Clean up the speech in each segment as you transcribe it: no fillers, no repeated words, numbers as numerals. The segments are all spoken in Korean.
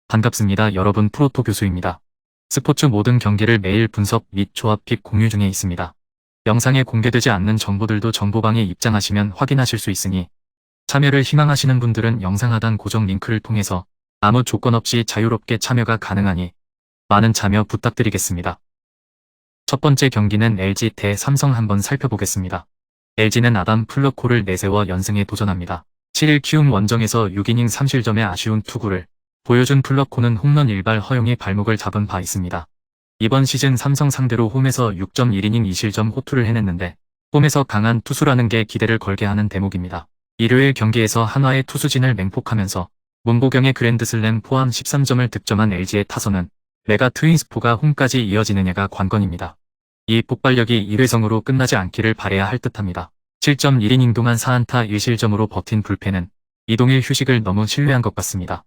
반갑습니다. 여러분, 프로토 교수입니다. 스포츠 모든 경기를 매일 분석 및 조합 픽 공유 중에 있습니다. 영상에 공개되지 않는 정보들도 정보방에 입장하시면 확인하실 수 있으니 참여를 희망하시는 분들은 영상 하단 고정 링크를 통해서 아무 조건 없이 자유롭게 참여가 가능하니 많은 참여 부탁드리겠습니다. 첫 번째 경기는 LG 대 삼성 한번 살펴보겠습니다. LG는 아담 플러코를 내세워 연승에 도전합니다. 7일 키움 원정에서 6이닝 3실점의 아쉬운 투구를 보여준 플러코는 홈런 1발 허용에 발목을 잡은 바 있습니다. 이번 시즌 삼성 상대로 홈에서 6.1이닝 2실점 호투를 해냈는데 홈에서 강한 투수라는 게 기대를 걸게 하는 대목입니다. 일요일 경기에서 한화의 투수진을 맹폭하면서 문보경의 그랜드슬램 포함 13점을 득점한 LG의 타선은 메가 트윈스포가 홈까지 이어지느냐가 관건입니다. 이 폭발력이 1회성으로 끝나지 않기를 바라야 할 듯합니다. 7.1이닝 동안 4안타 1실점으로 버틴 불펜은 이동일 휴식을 너무 신뢰한 것 같습니다.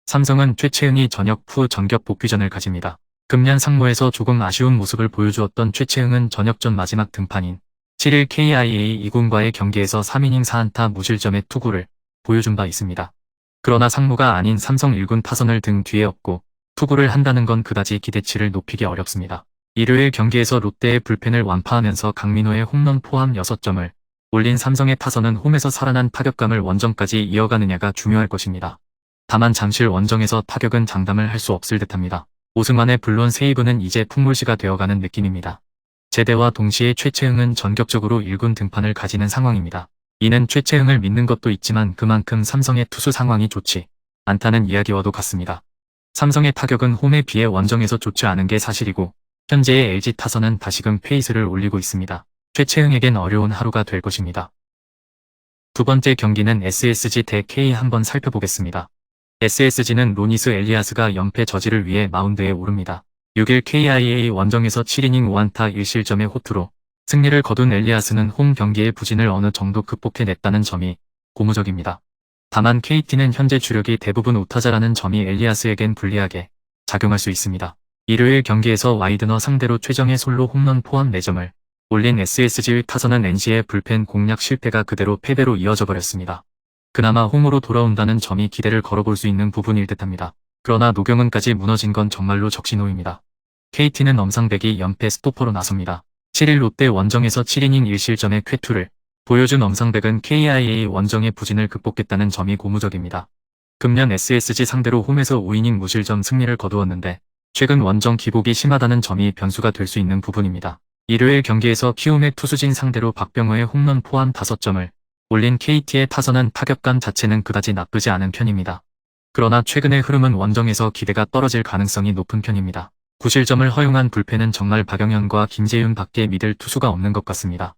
삼성은 최채흥이 전역 후 전격 복귀전을 가집니다. 금년 상무에서 조금 아쉬운 모습을 보여주었던 최채흥은 전역전 마지막 등판인 7일 KIA 2군과의 경기에서 3이닝 4안타 무실점의 투구를 보여준 바 있습니다. 그러나 상무가 아닌 삼성 1군 타선을 등 뒤에 업고 투구를 한다는 건 그다지 기대치를 높이기 어렵습니다. 일요일 경기에서 롯데의 불펜을 완파하면서 강민호의 홈런 포함 6점을 올린 삼성의 타선은 홈에서 살아난 타격감을 원정까지 이어가느냐가 중요할 것입니다. 다만 잠실 원정에서 타격은 장담을 할 수 없을 듯합니다. 오승환의 물론 세이브는 이제 풍물시가 되어가는 느낌입니다. 제대와 동시에 최채흥은 전격적으로 1군 등판을 가지는 상황입니다. 이는 최채흥을 믿는 것도 있지만 그만큼 삼성의 투수 상황이 좋지 않다는 이야기와도 같습니다. 삼성의 타격은 홈에 비해 원정에서 좋지 않은 게 사실이고 현재의 LG 타선은 다시금 페이스를 올리고 있습니다. 최채흥에겐 어려운 하루가 될 것입니다. 두 번째 경기는 SSG 대 K 한번 살펴보겠습니다. SSG는 로니스 엘리아스가 연패 저지를 위해 마운드에 오릅니다. 6일 KIA 원정에서 7이닝 5안타 1실점의 호투로 승리를 거둔 엘리아스는 홈 경기의 부진을 어느 정도 극복해냈다는 점이 고무적입니다. 다만 KT는 현재 주력이 대부분 우타자라는 점이 엘리아스에겐 불리하게 작용할 수 있습니다. 일요일 경기에서 와이드너 상대로 최정의 솔로 홈런 포함 4점을 올린 SSG의 타선은 NC의 불펜 공략 실패가 그대로 패배로 이어져 버렸습니다. 그나마 홈으로 돌아온다는 점이 기대를 걸어볼 수 있는 부분일 듯합니다. 그러나 노경은까지 무너진 건 정말로 적신호입니다. KT는 엄상백이 연패 스토퍼로 나섭니다. 7일 롯데 원정에서 7이닝 1실점의 쾌투를 보여준 엄상백은 KIA 원정의 부진을 극복했다는 점이 고무적입니다. 금년 SSG 상대로 홈에서 5이닝 무실점 승리를 거두었는데 최근 원정 기복이 심하다는 점이 변수가 될 수 있는 부분입니다. 일요일 경기에서 키움의 투수진 상대로 박병호의 홈런 포함 5점을 올린 KT의 타선은 타격감 자체는 그다지 나쁘지 않은 편입니다. 그러나 최근의 흐름은 원정에서 기대가 떨어질 가능성이 높은 편입니다. 9실점을 허용한 불펜은 정말 박영현과 김재윤 밖에 믿을 투수가 없는 것 같습니다.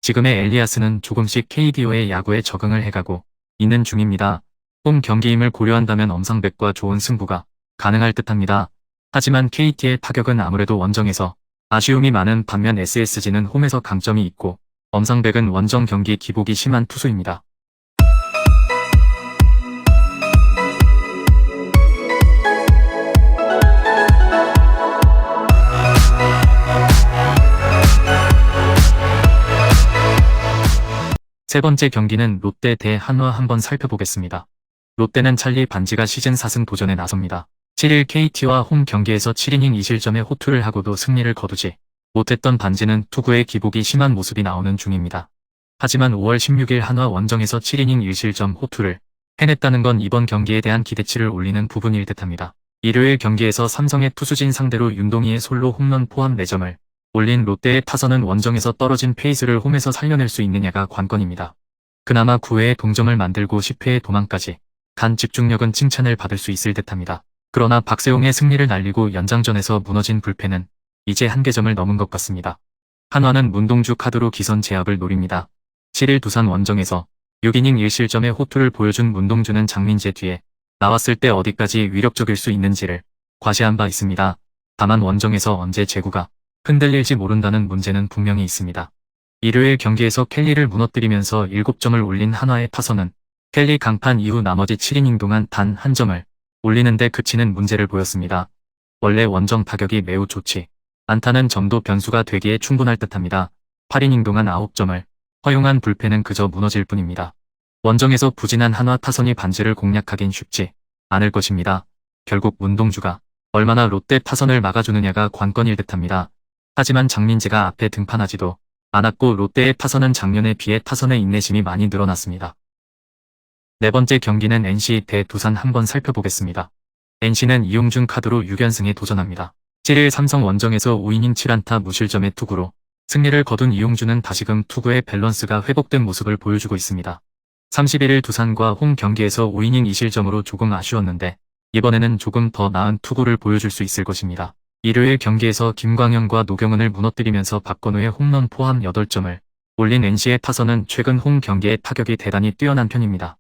지금의 엘리아스는 조금씩 KBO의 야구에 적응을 해가고 있는 중입니다. 홈 경기임을 고려한다면 엄상백과 좋은 승부가 가능할 듯합니다. 하지만 KT의 타격은 아무래도 원정에서 아쉬움이 많은 반면 SSG는 홈에서 강점이 있고 엄상백은 원정 경기 기복이 심한 투수입니다. 세 번째 경기는 롯데 대 한화 한번 살펴보겠습니다. 롯데는 찰리 반지가 시즌 4승 도전에 나섭니다. 7일 KT와 홈 경기에서 7이닝 2실점의 호투를 하고도 승리를 거두지 못했던 반지는 투구의 기복이 심한 모습이 나오는 중입니다. 하지만 5월 16일 한화 원정에서 7이닝 1실점 호투를 해냈다는 건 이번 경기에 대한 기대치를 올리는 부분일 듯합니다. 일요일 경기에서 삼성의 투수진 상대로 윤동희의 솔로 홈런 포함 4점을 올린 롯데의 타선은 원정에서 떨어진 페이스를 홈에서 살려낼 수 있느냐가 관건입니다. 그나마 9회에 동점을 만들고 10회에 도망까지 간 집중력은 칭찬을 받을 수 있을 듯합니다. 그러나 박세홍의 승리를 날리고 연장전에서 무너진 불펜은 이제 한계점을 넘은 것 같습니다. 한화는 문동주 카드로 기선 제압을 노립니다. 7일 두산 원정에서 6이닝 1실점의 호투를 보여준 문동주는 장민재 뒤에 나왔을 때 어디까지 위력적일 수 있는지를 과시한 바 있습니다. 다만 원정에서 언제 제구가 흔들릴지 모른다는 문제는 분명히 있습니다. 일요일 경기에서 켈리를 무너뜨리면서 7점을 올린 한화의 타선은 켈리 강판 이후 나머지 7이닝 동안 단 1점을 올리는데 그치는 문제를 보였습니다. 원래 원정 타격이 매우 좋지 않다는 점도 변수가 되기에 충분할 듯합니다. 8이닝 동안 9점을 허용한 불펜은 그저 무너질 뿐입니다. 원정에서 부진한 한화 타선이 반지를 공략하긴 쉽지 않을 것입니다. 결국 문동주가 얼마나 롯데 타선을 막아주느냐가 관건일 듯합니다. 하지만 장민재가 앞에 등판하지도 않았고 롯데의 타선은 작년에 비해 타선의 인내심이 많이 늘어났습니다. 네 번째 경기는 NC 대 두산 한번 살펴보겠습니다. NC는 이용준 카드로 6연승에 도전합니다. 7일 삼성 원정에서 5이닝 7안타 무실점의 투구로 승리를 거둔 이용준은 다시금 투구의 밸런스가 회복된 모습을 보여주고 있습니다. 31일 두산과 홈 경기에서 5이닝 2실점으로 조금 아쉬웠는데 이번에는 조금 더 나은 투구를 보여줄 수 있을 것입니다. 일요일 경기에서 김광현과 노경은을 무너뜨리면서 박건우의 홈런 포함 8점을 올린 NC의 타선은 최근 홈 경기의 타격이 대단히 뛰어난 편입니다.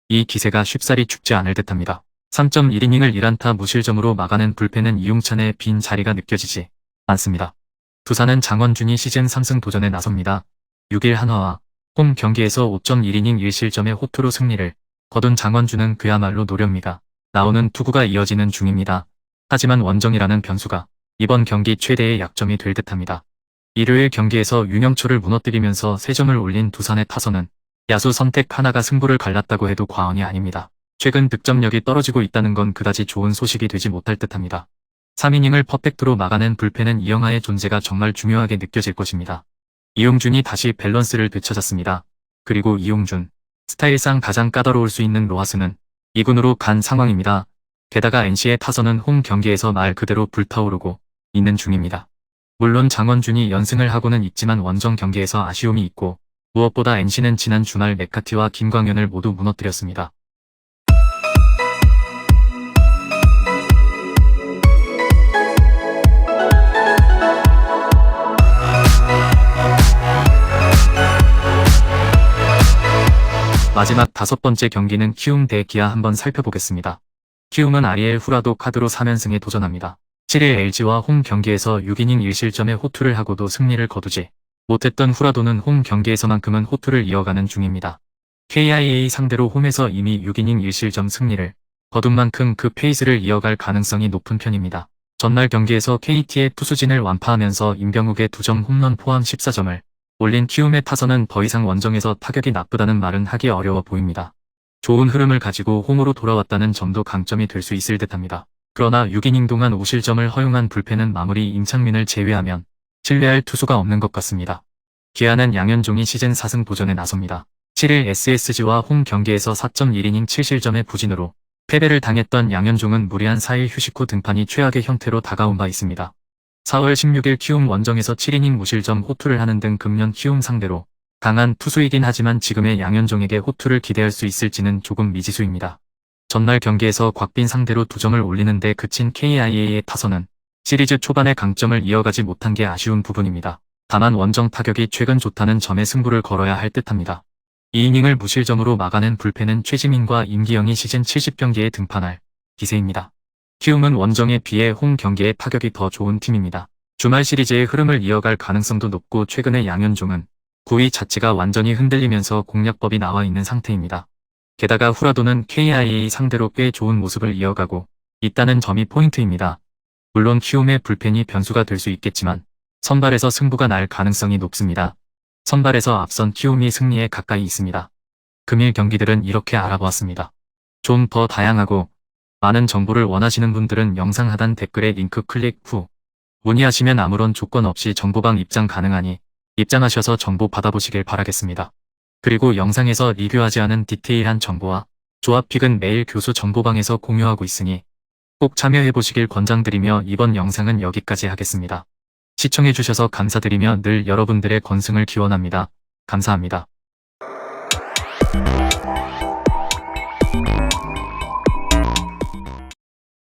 이 기세가 쉽사리 죽지 않을 듯합니다. 3.1이닝을 1안타 무실점으로 막아낸 불펜은 이용찬의 빈 자리가 느껴지지 않습니다. 두산은 장원준이 시즌 3승 도전에 나섭니다. 6일 한화와 홈 경기에서 5.1이닝 1실점의 호투로 승리를 거둔 장원준은 그야말로 노련미가 나오는 투구가 이어지는 중입니다. 하지만 원정이라는 변수가 이번 경기 최대의 약점이 될 듯합니다. 일요일 경기에서 윤영초를 무너뜨리면서 3점을 올린 두산의 타선은 야수 선택 하나가 승부를 갈랐다고 해도 과언이 아닙니다. 최근 득점력이 떨어지고 있다는 건 그다지 좋은 소식이 되지 못할 듯합니다. 3이닝을 퍼펙트로 막아낸 불펜은 이영하의 존재가 정말 중요하게 느껴질 것입니다. 이용준이 다시 밸런스를 되찾았습니다. 그리고 이용준, 스타일상 가장 까다로울 수 있는 로하스는 2군으로 간 상황입니다. 게다가 NC의 타선은 홈 경기에서 말 그대로 불타오르고 있는 중입니다. 물론 장원준이 연승을 하고는 있지만 원정 경기에서 아쉬움이 있고 무엇보다 NC는 지난 주말 맥카티와 김광현을 모두 무너뜨렸습니다. 마지막 5번째 경기는 키움 대 기아 한번 살펴보겠습니다. 키움은 아리엘 후라도 카드로 3연승에 도전합니다. 7일 LG와 홈 경기에서 6이닝 1실점의 호투를 하고도 승리를 거두지 못했던 후라도는 홈 경기에서만큼은 호투를 이어가는 중입니다. KIA 상대로 홈에서 이미 6이닝 1실점 승리를 거둔 만큼 그 페이스를 이어갈 가능성이 높은 편입니다. 전날 경기에서 KT의 투수진을 완파하면서 임병욱의 2점 홈런 포함 14점을 올린 키움의 타선은 더 이상 원정에서 타격이 나쁘다는 말은 하기 어려워 보입니다. 좋은 흐름을 가지고 홈으로 돌아왔다는 점도 강점이 될 수 있을 듯합니다. 그러나 6이닝 동안 5실점을 허용한 불펜은 마무리 임창민을 제외하면 신뢰할 투수가 없는 것 같습니다. 기아는 양현종이 시즌 4승 도전에 나섭니다. 7일 SSG와 홈 경기에서 4.1이닝 7실점의 부진으로 패배를 당했던 양현종은 무리한 4일 휴식 후 등판이 최악의 형태로 다가온 바 있습니다. 4월 16일 키움 원정에서 7이닝 무실점 호투를 하는 등 금년 키움 상대로 강한 투수이긴 하지만 지금의 양현종에게 호투를 기대할 수 있을지는 조금 미지수입니다. 전날 경기에서 곽빈 상대로 2점을 올리는데 그친 KIA의 타선은 시리즈 초반의 강점을 이어가지 못한 게 아쉬운 부분입니다. 다만 원정 타격이 최근 좋다는 점에 승부를 걸어야 할 듯합니다. 2이닝을 무실점으로 막아낸 불펜은 최지민과 임기영이 시즌 70경기에 등판할 기세입니다. 키움은 원정에 비해 홈 경기의 타격이 더 좋은 팀입니다. 주말 시리즈의 흐름을 이어갈 가능성도 높고 최근에 양현종은 9위 자체가 완전히 흔들리면서 공략법이 나와 있는 상태입니다. 게다가 후라도는 KIA 상대로 꽤 좋은 모습을 이어가고 있다는 점이 포인트입니다. 물론 키움의 불펜이 변수가 될 수 있겠지만 선발에서 승부가 날 가능성이 높습니다. 선발에서 앞선 키움이 승리에 가까이 있습니다. 금일 경기들은 이렇게 알아보았습니다. 좀 더 다양하고 많은 정보를 원하시는 분들은 영상 하단 댓글에 링크 클릭 후 문의하시면 아무런 조건 없이 정보방 입장 가능하니 입장하셔서 정보 받아보시길 바라겠습니다. 그리고 영상에서 리뷰하지 않은 디테일한 정보와 조합픽은 매일 교수 정보방에서 공유하고 있으니 꼭 참여해보시길 권장드리며 이번 영상은 여기까지 하겠습니다. 시청해주셔서 감사드리며 늘 여러분들의 건승을 기원합니다. 감사합니다.